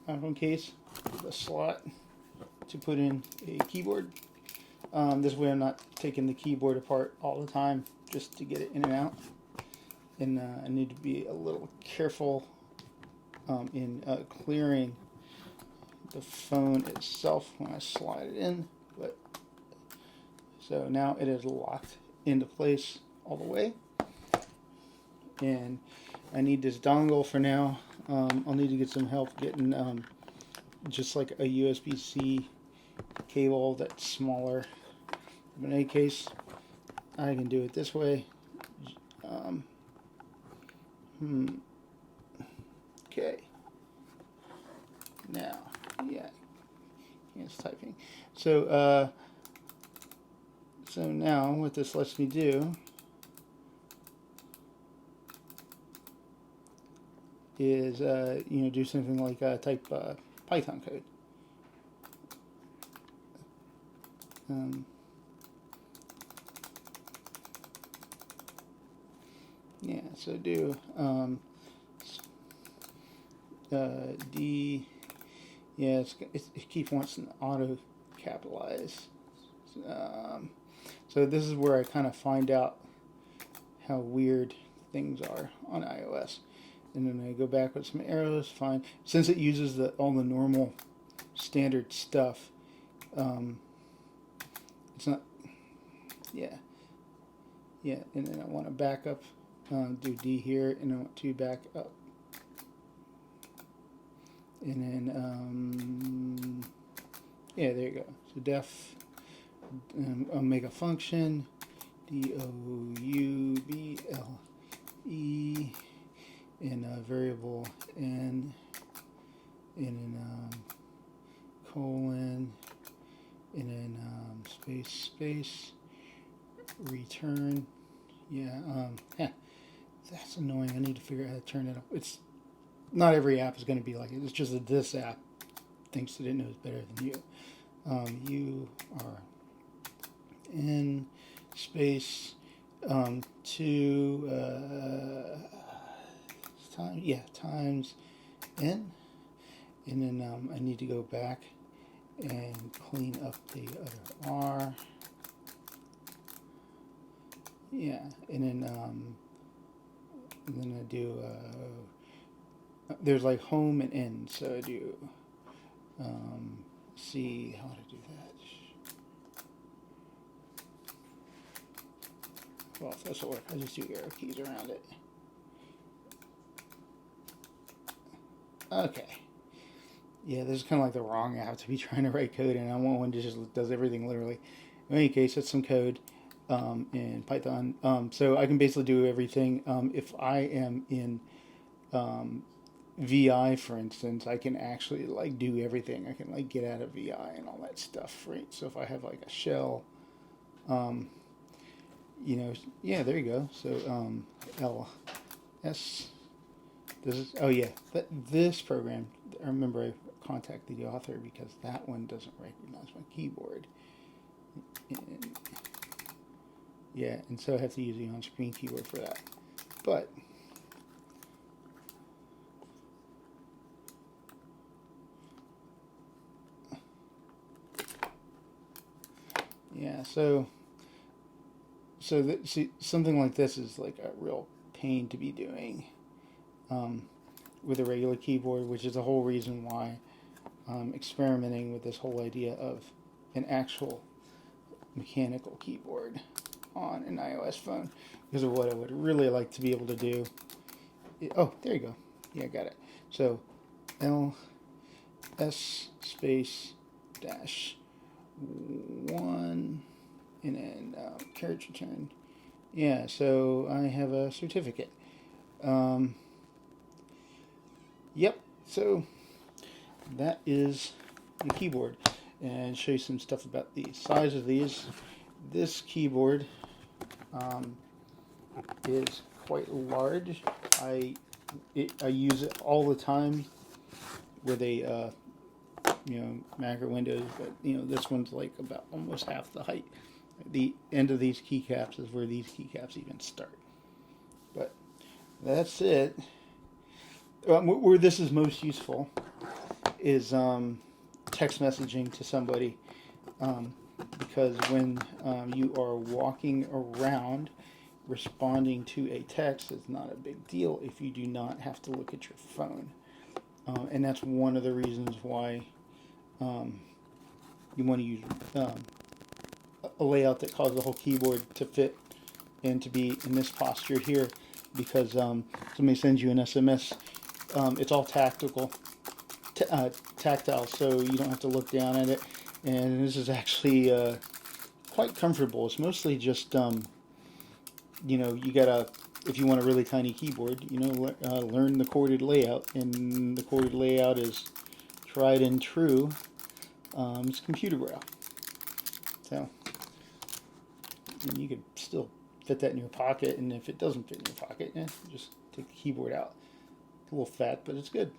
iPhone case with a slot to put in a keyboard. This way I'm not taking the keyboard apart all the time just to get it in and out. And I need to be a little careful in clearing the phone itself when I slide it in. But so now it is locked into place all the way. And I need this dongle for now. I'll need to get some help getting just like a USB-C cable that's smaller. But in any case, I can do it this way. Okay. Now, yeah, it's typing. So, so now what this lets me do is, do something like type Python code. Yeah, so do D. Yeah, it keeps wanting to auto capitalize. So this is where I kind of find out how weird things are on iOS. And then I go back with some arrows, find, since it uses all the normal standard stuff, it's not, yeah, and then I want to back up, do D here, and I want to back up. And then, yeah, there you go. So def, I'll make a function, DOUBLE, and a variable n, and then colon, and then space, return. Yeah, that's annoying. I need to figure out how to turn it up. It's not every app is going to be like it. It's just that this app thinks that it knows better than you. URN space times n, and then I need to go back and clean up the other R. Yeah, and then I do there's like home and end, so I do see how to do that. Well, if this will work, I just do arrow keys around it. Okay. Yeah, this is kind of like the wrong app to be trying to write code in. I want one that just does everything literally. In any case, that's some code in Python. So I can basically do everything. If I am in VI, for instance, I can actually like do everything. I can like get out of VI and all that stuff, right? So if I have like a shell, yeah, there you go. So LS. This is, oh yeah, this program, I remember I contacted the author because that one doesn't recognize my keyboard. And, yeah, and so I have to use the on-screen keyboard for that. But yeah, so see, something like this is like a real pain to be doing with a regular keyboard, which is the whole reason why I'm experimenting with this whole idea of an actual mechanical keyboard on an iOS phone, because of what I would really like to be able to do. Oh, there you go. Yeah, I got it. So LS space dash 1 and then carriage return. Yeah, so I have a certificate. Yep, so that is the keyboard, and show you some stuff about the size of these. This keyboard is quite large. I use it all the time with a Mac or Windows, but this one's like about almost half the height. The end of these keycaps is where these keycaps even start. But that's it. Where this is most useful is text messaging to somebody, because when you are walking around, responding to a text is not a big deal if you do not have to look at your phone. And that's one of the reasons why you want to use a layout that causes the whole keyboard to fit and to be in this posture here, because somebody sends you an SMS, it's all tactile, so you don't have to look down at it, and this is actually quite comfortable. It's mostly just you gotta, if you want a really tiny keyboard, learn the corded layout, and the corded layout is tried and true. It's computer braille, so and you could still fit that in your pocket, and if it doesn't fit in your pocket, just take the keyboard out. It's a little fat, but it's good.